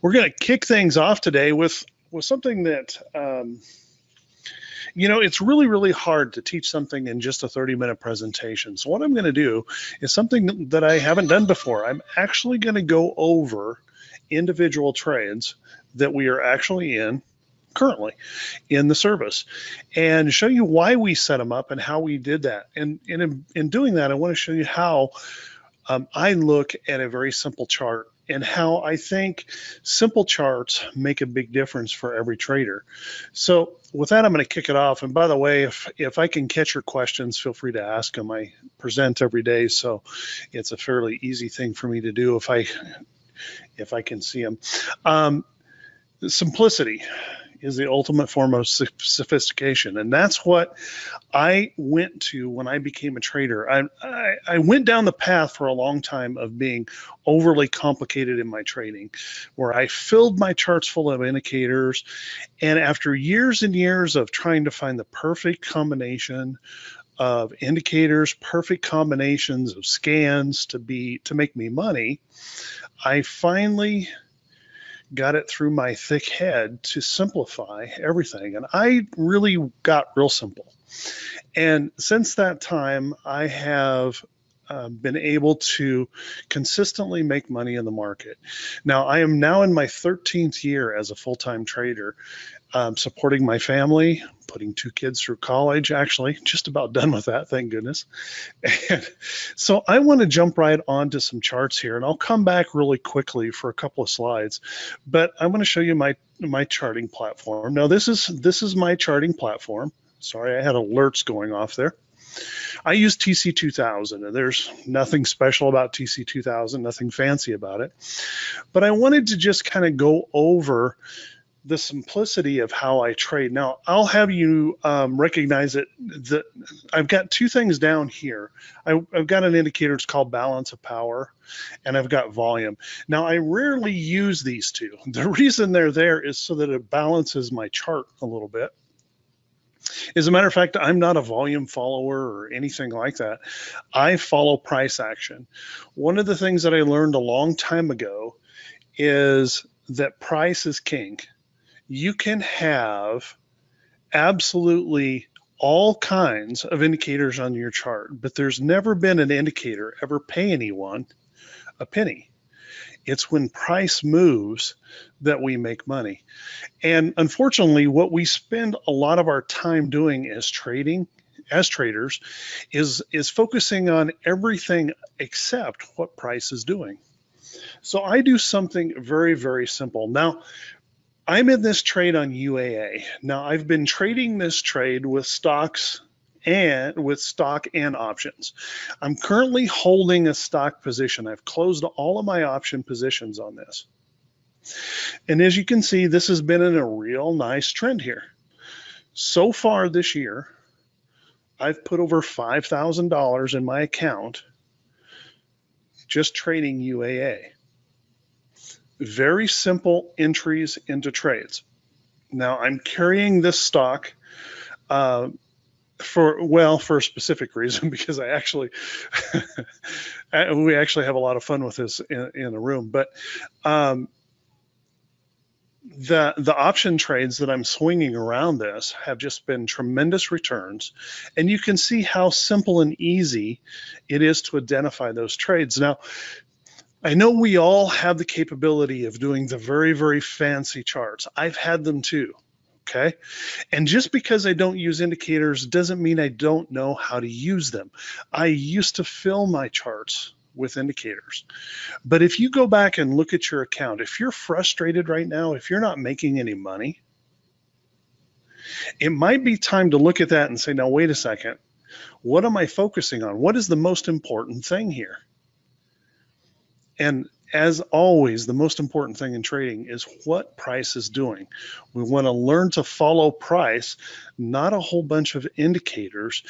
We're going to kick things off today with something that, it's really, really hard to teach something in just a 30-minute presentation. So what I'm going to do is something that I haven't done before. I'm actually going to go over individual trades that we are actually in currently in the service and show you why we set them up and how we did that. And in doing that, I want to show you how I look at a very simple chart and how I think simple charts make a big difference for every trader. So with that, I'm going to kick it off. And by the way, if I can catch your questions, feel free to ask them. I present every day, so it's a fairly easy thing for me to do if I can see them. Simplicity is the ultimate form of sophistication, and that's what I went to when I became a trader. I went down the path for a long time of being overly complicated in my trading, where I filled my charts full of indicators, and after years and years of trying to find the perfect combination of indicators, perfect combinations of scans to make me money, I finally got it through my thick head to simplify everything. And I really got real simple. And since that time, I have been able to consistently make money in the market. Now, I am now in my 13th year as a full-time trader, supporting my family, putting 2 kids through college, actually, just about done with that, thank goodness. And so I want to jump right onto some charts here, and I'll come back really quickly for a couple of slides, but I'm going to show you my charting platform. Now, this is my charting platform. Sorry, I had alerts going off there. I use TC2000, and there's nothing special about TC2000, nothing fancy about it. But I wanted to just kind of go over the simplicity of how I trade. Now, I'll have you recognize it. That I've got 2 things down here. I've got an indicator, it's called balance of power, and I've got volume. Now, I rarely use these 2. The reason they're there is so that it balances my chart a little bit. As a matter of fact, I'm not a volume follower or anything like that. I follow price action. One of the things that I learned a long time ago is that price is king. You can have absolutely all kinds of indicators on your chart, but there's never been an indicator ever pay anyone a penny. It's when price moves that we make money. And unfortunately, what we spend a lot of our time doing as traders is focusing on everything except what price is doing. So I do something very, very simple. Now, I'm in this trade on UAA. Now, I've been trading this trade with stocks and with stock and options. I'm currently holding a stock position. I've closed all of my option positions on this. And as you can see, this has been in a real nice trend here. So far this year, I've put over $5,000 in my account just trading UAA. Very simple entries into trades. Now, I'm carrying this stock for a specific reason, because I actually we actually have a lot of fun with this in the room. But the option trades that I'm swinging around this have just been tremendous returns, and you can see how simple and easy it is to identify those trades. Now, I know we all have the capability of doing the very, very fancy charts. I've had them too. Okay. And just because I don't use indicators doesn't mean I don't know how to use them. I used to fill my charts with indicators. But if you go back and look at your account, if you're frustrated right now, if you're not making any money, it might be time to look at that and say, now, wait a second. What am I focusing on? What is the most important thing here? And as always, the most important thing in trading is what price is doing. We want to learn to follow price, not a whole bunch of indicators.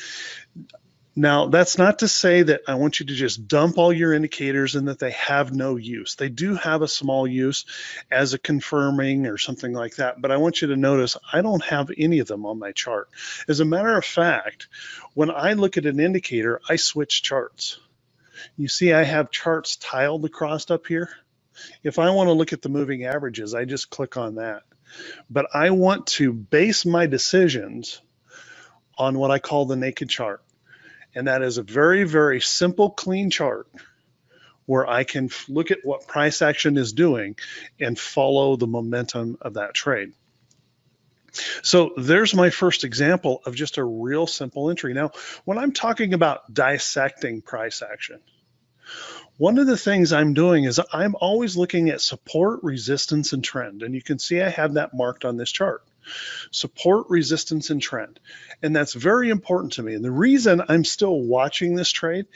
Now, that's not to say that I want you to just dump all your indicators and that they have no use. They do have a small use as a confirming or something like that, but I want you to notice I don't have any of them on my chart. As a matter of fact, when I look at an indicator, I switch charts. You see I have charts tiled across up here. If I want to look at the moving averages, I just click on that. But I want to base my decisions on what I call the naked chart. And that is a very, very simple, clean chart where I can look at what price action is doing and follow the momentum of that trade. So there's my first example of just a real simple entry. Now, when I'm talking about dissecting price action, one of the things I'm doing is I'm always looking at support, resistance, and trend. And you can see I have that marked on this chart. Support, resistance, and trend. And that's very important to me. And the reason I'm still watching this trade,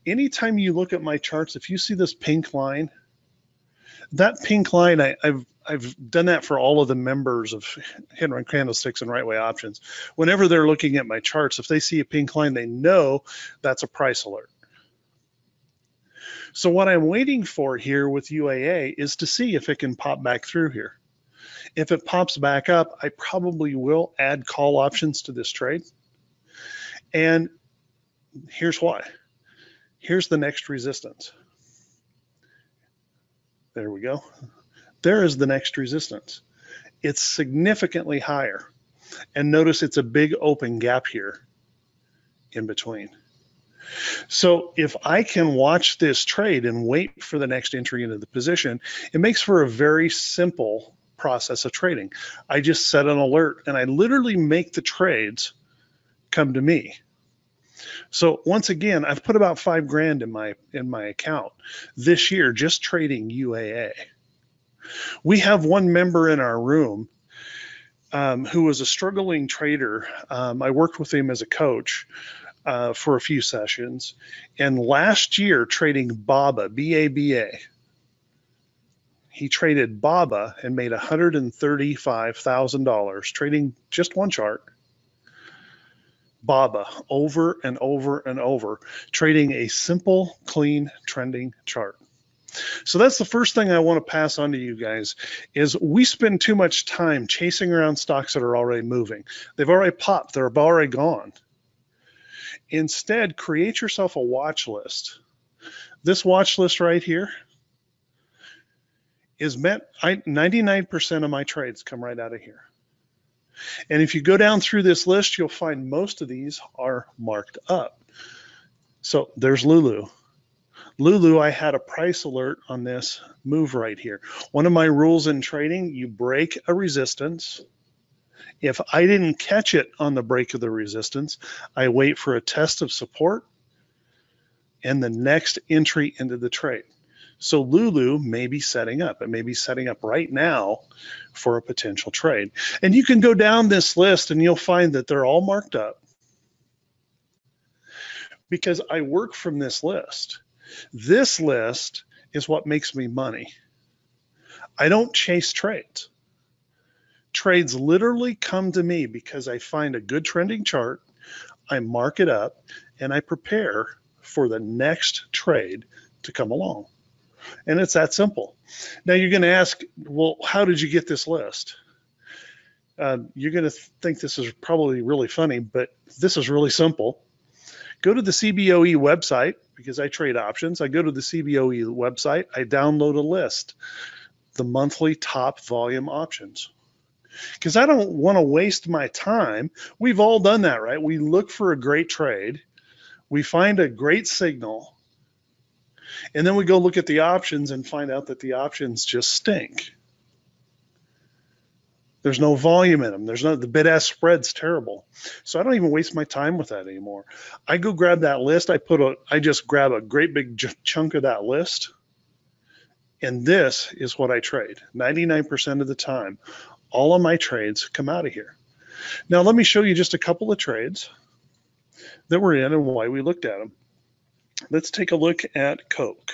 anytime you look at my charts, if you see this pink line, that pink line, I've done that for all of the members of Hit and Run Candlesticks and Right Way Options. Whenever they're looking at my charts, if they see a pink line, they know that's a price alert. So what I'm waiting for here with UAA is to see if it can pop back through here. If it pops back up, I probably will add call options to this trade. And here's why. Here's the next resistance. There we go. There is the next resistance. It's significantly higher. And notice it's a big open gap here in between. So if I can watch this trade and wait for the next entry into the position, it makes for a very simple process of trading. I just set an alert and I literally make the trades come to me. So once again, I've put about $5,000 in my account this year just trading UAA. We have one member in our room who was a struggling trader. I worked with him as a coach for a few sessions, and last year trading BABA, B-A-B-A. He traded BABA and made $135,000 trading just one chart. BABA over and over and over, trading a simple, clean, trending chart. So that's the first thing I want to pass on to you guys is we spend too much time chasing around stocks that are already moving. They've already popped, they're already gone. Instead, create yourself a watch list. This watch list right here is meant, 99% of my trades come right out of here. And if you go down through this list, you'll find most of these are marked up. So there's Lulu. Lulu, I had a price alert on this move right here. One of my rules in trading, you break a resistance. If I didn't catch it on the break of the resistance, I wait for a test of support and the next entry into the trade. So Lulu may be setting up. It may be setting up right now for a potential trade. And you can go down this list and you'll find that they're all marked up because I work from this list. This list is what makes me money. I don't chase trades. Trades literally come to me because I find a good trending chart, I mark it up, and I prepare for the next trade to come along. And it's that simple. Now you're going to ask, well, how did you get this list? You're going to think this is probably really funny, but this is really simple. Go to the CBOE website, because I trade options. I go to the CBOE website, I download a list, the monthly top volume options. Because I don't want to waste my time. We've all done that, right? We look for a great trade. We find a great signal. And then we go look at the options and find out that the options just stink. There's no volume in them. The bid-ask spread's terrible. So I don't even waste my time with that anymore. I go grab that list. I just grab a great big chunk of that list. And this is what I trade. 99% of the time, all of my trades come out of here. Now let me show you just a couple of trades that we're in and why we looked at them. Let's take a look at Coke.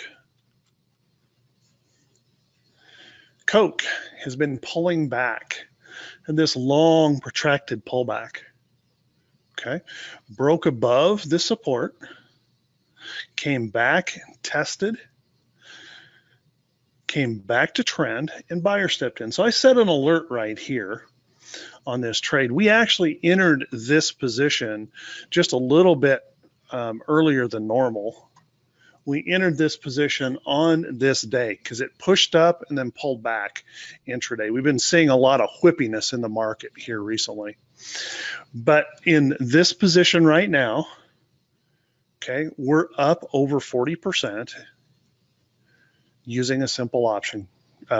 Coke has been pulling back in this long protracted pullback. Okay, broke above this support, came back, tested, came back to trend, and buyer stepped in. So I set an alert right here on this trade. We actually entered this position just a little bit earlier than normal. We entered this position on this day because it pushed up and then pulled back intraday. We've been seeing a lot of whippiness in the market here recently. But in this position right now, okay, we're up over 40% using a simple option,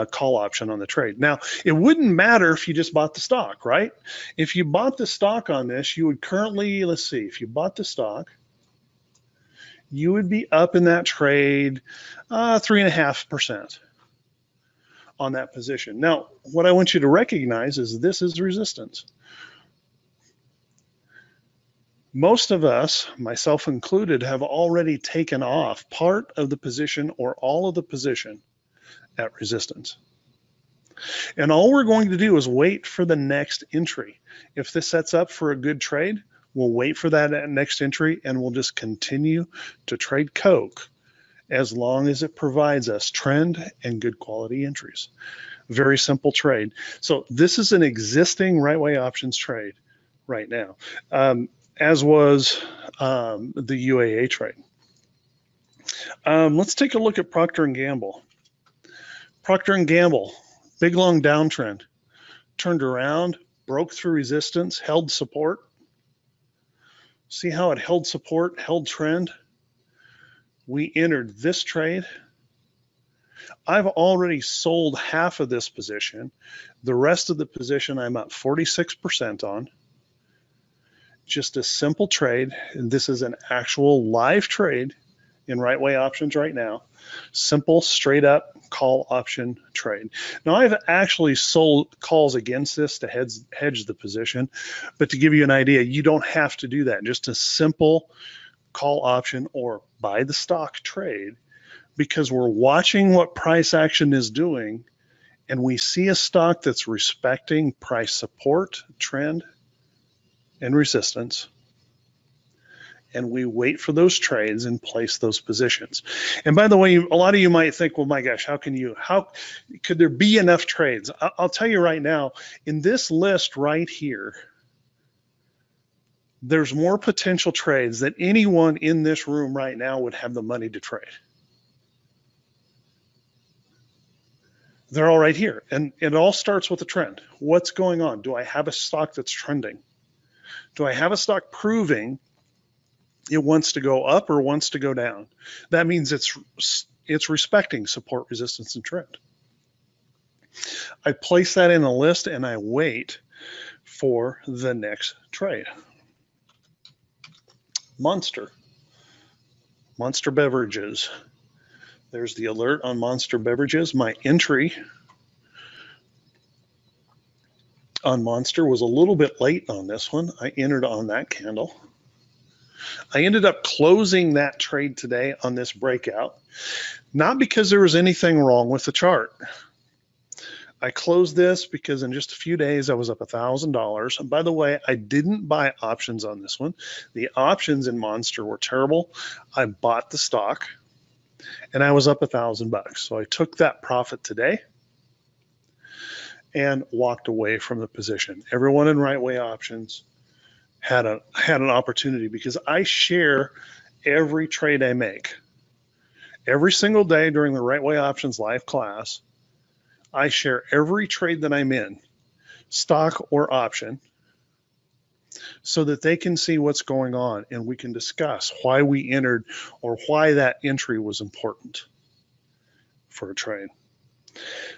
call option on the trade. Now, it wouldn't matter if you just bought the stock, right? If you bought the stock on this, you would currently, let's see, if you bought the stock, you would be up in that trade 3.5% on that position. Now, what I want you to recognize is this is resistance. Most of us, myself included, have already taken off part of the position or all of the position at resistance. And all we're going to do is wait for the next entry. If this sets up for a good trade, we'll wait for that next entry and we'll just continue to trade Coke as long as it provides us trend and good quality entries. Very simple trade. So this is an existing right way options trade right now. As was the UAA trade. Let's take a look at Procter Gamble. Procter Gamble, big long downtrend, turned around, broke through resistance, held support. See how it held support, held trend? We entered this trade. I've already sold half of this position. The rest of the position I'm up 46% on. Just a simple trade. And this is an actual live trade in right way options right now. Simple, straight up call option trade. Now I've actually sold calls against this to hedge the position, but to give you an idea, you don't have to do that. Just a simple call option or buy the stock trade, because we're watching what price action is doing and we see a stock that's respecting price support, trend, and resistance, and we wait for those trades and place those positions. And by the way, a lot of you might think, well, my gosh, how could there be enough trades? I'll tell you right now, in this list right here, there's more potential trades that anyone in this room right now would have the money to trade. They're all right here, and it all starts with a trend. What's going on? Do I have a stock that's trending? Do I have a stock proving it wants to go up or wants to go down? That means it's respecting support, resistance, and trend. I place that in a list and I wait for the next trade. Monster Beverages. There's the alert on Monster Beverages. My entry on Monster was a little bit late on this one. I entered on that candle. I ended up closing that trade today on this breakout, not because there was anything wrong with the chart. I closed this because in just a few days I was up $1,000. And by the way, I didn't buy options on this one. The options in Monster were terrible. I bought the stock and I was up $1,000. So I took that profit today and walked away from the position. Everyone in right way options had an opportunity because I share every trade I make. Every single day during the right way options live class, I share every trade that I'm in, stock or option, so that they can see what's going on and we can discuss why we entered or why that entry was important for a trade.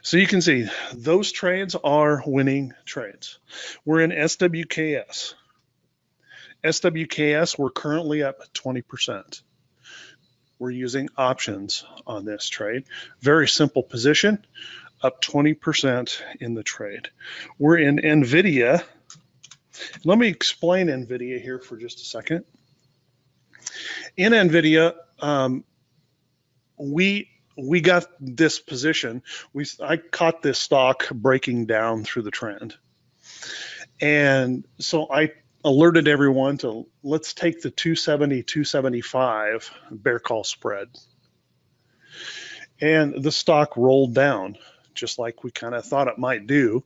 So you can see those trades are winning trades. We're in SWKS. SWKS, we're currently up 20%. We're using options on this trade. Very simple position, up 20% in the trade. We're in Nvidia. Let me explain Nvidia here for just a second. In Nvidia, we got this position. I caught this stock breaking down through the trend. And so I alerted everyone to let's take the 270, 275 bear call spread. And the stock rolled down, just like we kind of thought it might do.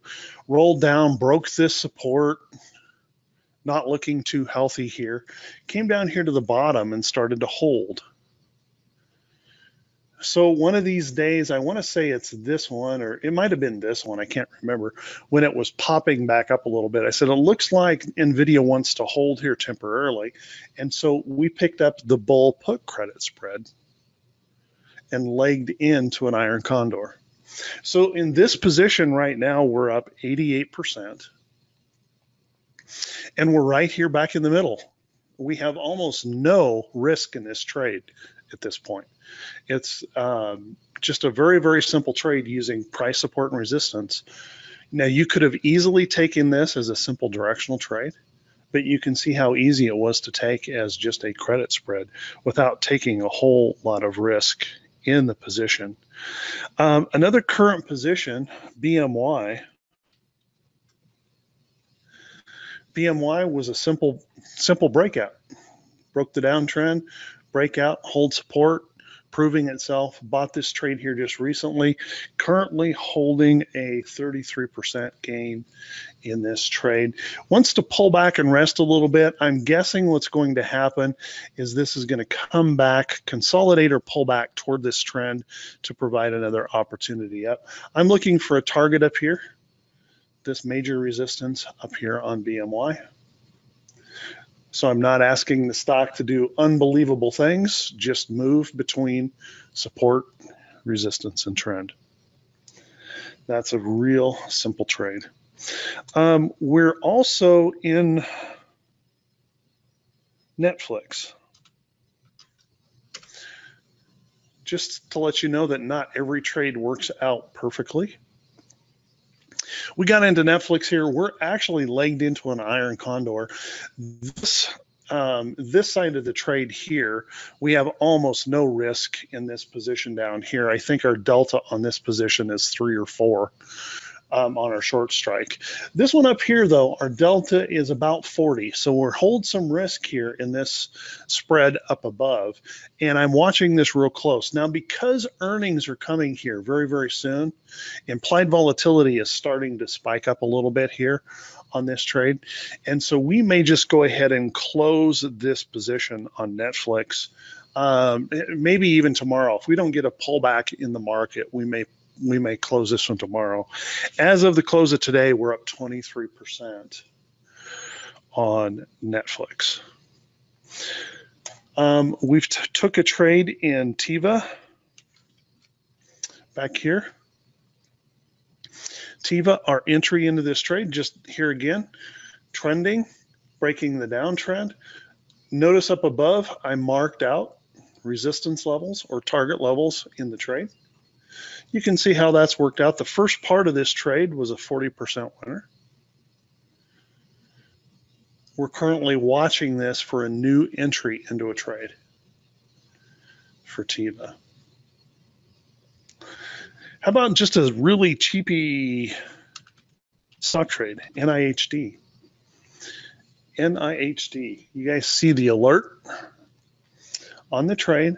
Rolled down, broke this support, not looking too healthy here. Came down here to the bottom and started to hold. So one of these days, I want to say it's this one, or it might have been this one, I can't remember, when it was popping back up a little bit. I said, it looks like Nvidia wants to hold here temporarily. And so we picked up the bull put credit spread and legged into an iron condor. So in this position right now, we're up 88%. And we're right here back in the middle. We have almost no risk in this trade at this point. It's just a very, very simple trade using price support and resistance. Now, you could have easily taken this as a simple directional trade, but you can see how easy it was to take as just a credit spread without taking a whole lot of risk in the position. Another current position, BMY. BMY was a simple breakout. Broke the downtrend, breakout, hold support, proving itself. Bought this trade here just recently, currently holding a 33% gain in this trade. Wants to pull back and rest a little bit. I'm guessing what's going to happen is this is going to come back, consolidate or pull back toward this trend to provide another opportunity up. I'm looking for a target up here, this major resistance up here on BMY. So I'm not asking the stock to do unbelievable things, just move between support, resistance, and trend. That's a real simple trade. We're also in Netflix. Just to let you know that not every trade works out perfectly. We got into Netflix here. We're actually legged into an iron condor. This side of the trade here, we have almost no risk in this position down here. I think our delta on this position is 3 or 4 on our short strike. This one up here, though, our delta is about 40. So we're holding some risk here in this spread up above. And I'm watching this real close. Now, because earnings are coming here very, very soon, implied volatility is starting to spike up a little bit here on this trade. And so we may just go ahead and close this position on Netflix, maybe even tomorrow. If we don't get a pullback in the market, we may close this one tomorrow. As of the close of today, we're up 23% on Netflix. We've took a trade in TEVA back here. TEVA, our entry into this trade, just here again, trending, breaking the downtrend. Notice up above, I marked out resistance levels or target levels in the trade. You can see how that's worked out. The first part of this trade was a 40% winner. We're currently watching this for a new entry into a trade for TEVA. How about just a really cheapy stock trade, NIHD. NIHD, you guys see the alert on the trade,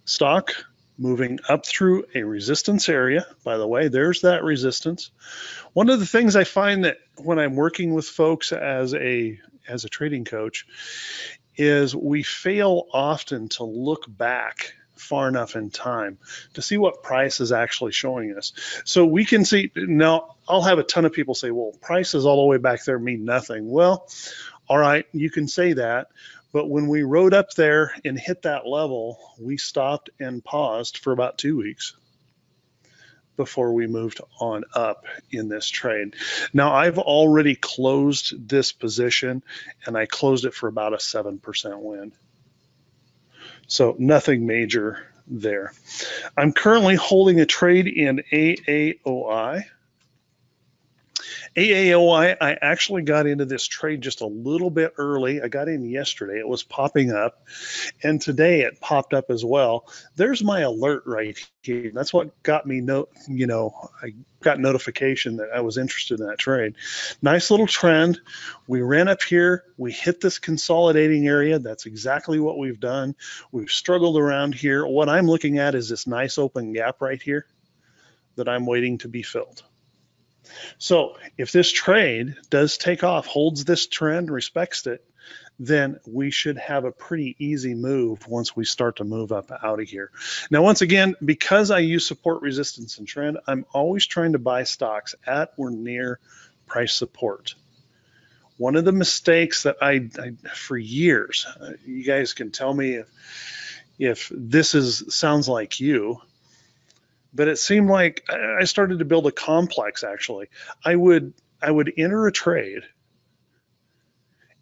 stock moving up through a resistance area. By the way, there's that resistance. One of the things I find that when I'm working with folks as a trading coach is we fail often to look back far enough in time to see what price is actually showing us. So we can see, now I'll have a ton of people say, well, prices all the way back there mean nothing. Well, all right, you can say that. But when we rode up there and hit that level, we stopped and paused for about 2 weeks before we moved on up in this trade. Now, I've already closed this position, and I closed it for about a 7% win. So nothing major there. I'm currently holding a trade in AAOI. AAOI, I actually got into this trade just a little bit early. I got in yesterday. It was popping up, and today it popped up as well. There's my alert right here. That's what got me, I got notification that I was interested in that trade. Nice little trend. We ran up here. We hit this consolidating area. That's exactly what we've done. We've struggled around here. What I'm looking at is this nice open gap right here that I'm waiting to be filled. So if this trade does take off, holds this trend, respects it, then we should have a pretty easy move once we start to move up out of here. Now, once again, because I use support, resistance, and trend, I'm always trying to buy stocks at or near price support. One of the mistakes that I for years, you guys can tell me if this sounds like you, but it seemed like I started to build a complex. Actually, I would enter a trade,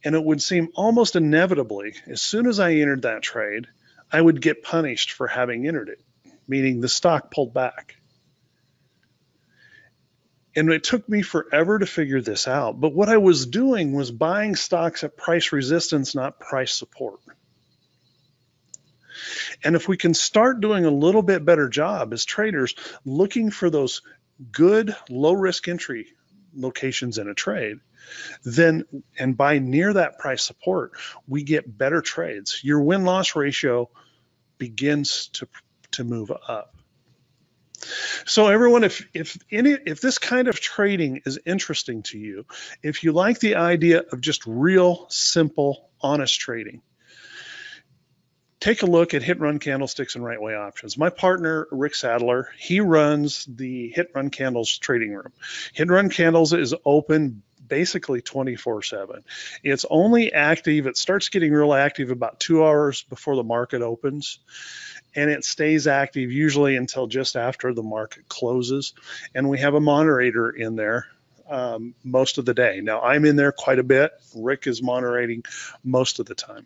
and it would seem almost inevitably, as soon as I entered that trade, I would get punished for having entered it, meaning the stock pulled back. And it took me forever to figure this out. But what I was doing was buying stocks at price resistance, not price support. And if we can start doing a little bit better job as traders, looking for those good low risk entry locations in a trade, then and buy near that price support, we get better trades. Your win-loss ratio begins to move up. So everyone, if this kind of trading is interesting to you, if you like the idea of just real, simple, honest trading, take a look at hit and run candlesticks and right way options. My partner, Rick Sadler, he runs the hit and run candles trading room. Hit and run candles is open basically 24/7. It's only active, it starts getting real active about 2 hours before the market opens, and it stays active usually until just after the market closes. And we have a moderator in there most of the day. Now, I'm in there quite a bit. Rick is moderating most of the time.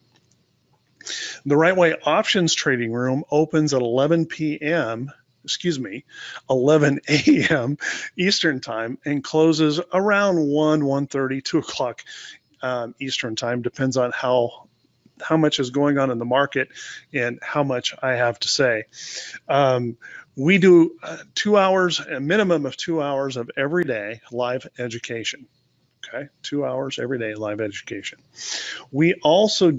The right way options trading room opens at 11 a.m. Eastern time and closes around 1:30, 2 o'clock Eastern time. Depends on how much is going on in the market and how much I have to say. We do 2 hours, a minimum of 2 hours of everyday live education. Okay, 2 hours every day live education. We also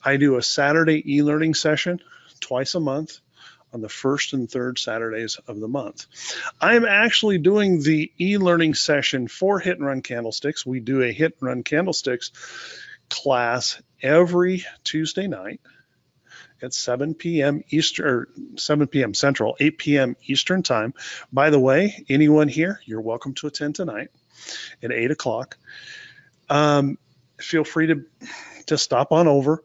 I do a Saturday e-learning session twice a month on the first and third Saturdays of the month. I'm actually doing the e-learning session for hit and run candlesticks. We do a hit and run candlesticks class every Tuesday night at 7 p.m. Eastern, or 7 p.m. Central, 8 p.m. Eastern time. By the way, anyone here, you're welcome to attend tonight at 8 o'clock. Feel free to stop on over,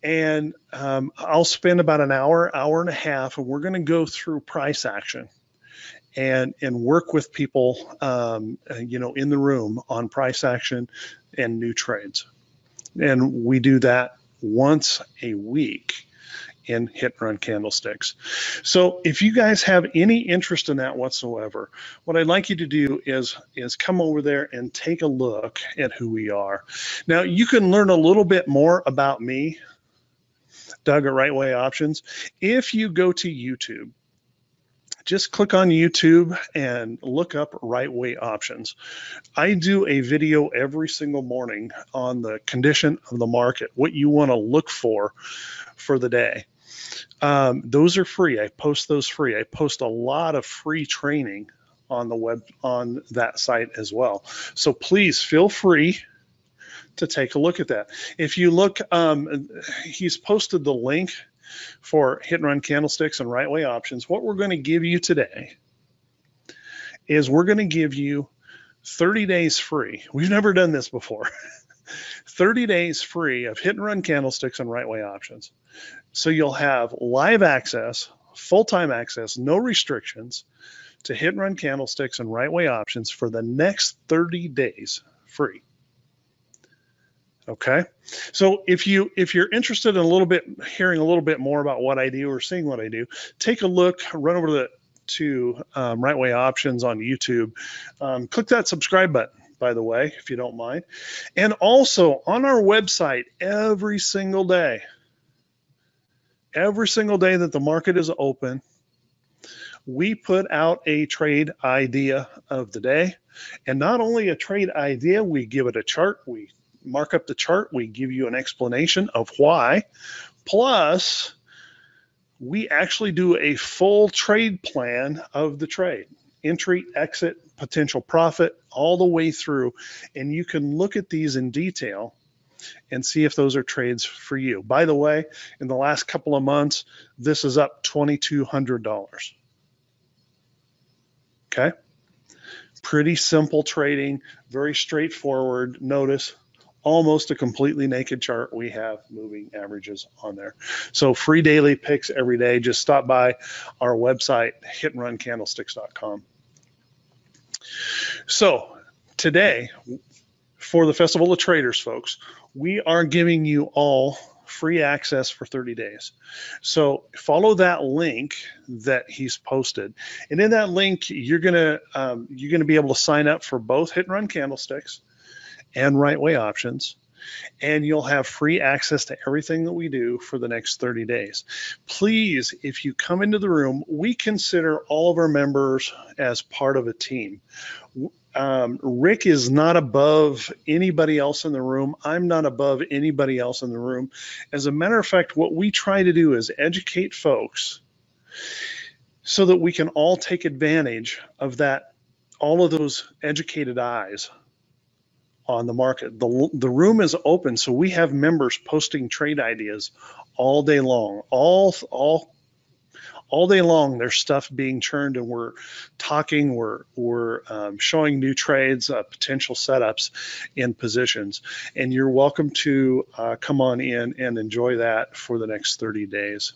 and I'll spend about an hour and a half, and we're going to go through price action and work with people, in the room on price action and new trades. And we do that once a week in hit and run candlesticks. So if you guys have any interest in that whatsoever, what I'd like you to do is come over there and take a look at who we are. Now, you can learn a little bit more about me, Doug at Right Way Options, if you go to YouTube. Just click on YouTube and look up Right Way Options. I do a video every single morning on the condition of the market, what you want to look for the day. Those are free. I post those free. I post a lot of free training on the web, on that site as well. So please feel free to take a look at that. If you look, he's posted the link for hit and run candlesticks and right way options. What we're going to give you today is we're going to give you 30 days free. We've never done this before. 30 days free of hit and run candlesticks and right way options. So you'll have live access, full-time access, no restrictions to hit and run candlesticks and right way options for the next 30 days free. Okay, so if you're interested in hearing a little bit more about what I do or seeing what I do, take a look, run over to Right Way Options on YouTube. Click that subscribe button, by the way, if you don't mind. And also on our website every single day that the market is open, we put out a trade idea of the day. And not only a trade idea, we give it a chart, we mark up the chart, we give you an explanation of why, plus we actually do a full trade plan of the trade, entry, exit, potential profit, all the way through, and you can look at these in detail and see if those are trades for you. By the way, in the last couple of months, this is up $2,200. Okay. Pretty simple trading, very straightforward. Notice almost a completely naked chart. We have moving averages on there. So free daily picks every day. Just stop by our website, hitandruncandlesticks.com. So today, for the Festival of Traders, folks, we are giving you all free access for 30 days. So follow that link that he's posted, and in that link, you're gonna be able to sign up for both Hit and Run candlesticks and Right Way options, and you'll have free access to everything that we do for the next 30 days. Please, if you come into the room, we consider all of our members as part of a team. Rick is not above anybody else in the room. I'm not above anybody else in the room. As a matter of fact, what we try to do is educate folks so that we can all take advantage of that, all of those educated eyes on the market. The room is open, so we have members posting trade ideas all day long. All day long, there's stuff being churned, and we're talking, we're showing new trades, potential setups in positions, and you're welcome to come on in and enjoy that for the next 30 days.